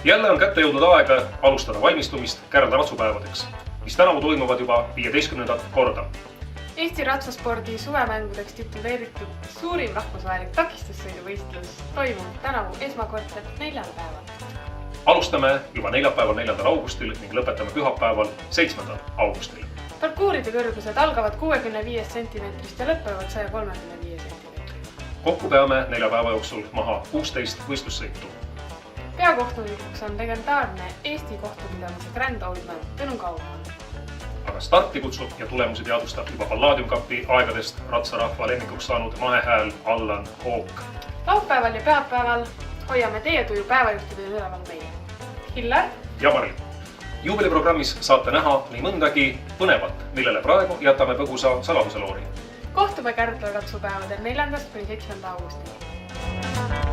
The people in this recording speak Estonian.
Jälle on kätte jõudnud aega alustada valmistumist Kärdla ratsupäevadeks, mis tänavu toimuvad juba 15. korda. Eesti ratsaspordi suvemängudeks tituleeritud suurim rahvusvahelik takistussõiduvõistlus toimub tänavu esmakordselt 4. päeval. Alustame juba neljapäeval 4. augustil ning lõpetame pühapäeval 7. augustil. Parkuuride kõrgused algavad 65 cm ja lõpevad 135 cm. Kokku peame 4 päeva jooksul maha 16 võistlussõitu. Peakohtunikuks on legendaarne Eesti kohtupidamise Grand Oldman Tõnu Kaupmann. Aga starti kutsub ja tulemusi teadustab juba Palladium Cupi aegadest ratsarahva lemmikuks saanud mahehääl Allan Hook. Laupäeval ja pühapäeval hoiame teie tuju päevajuhtidel üleval meie Hillar ja Mari. Juubeliprogrammis saate näha nii mõndagi põnevat, millele praegu jätame põgusa saladuse loori. Kohtume Kärdla ratsupäevadel 4. kuni 7. augustil.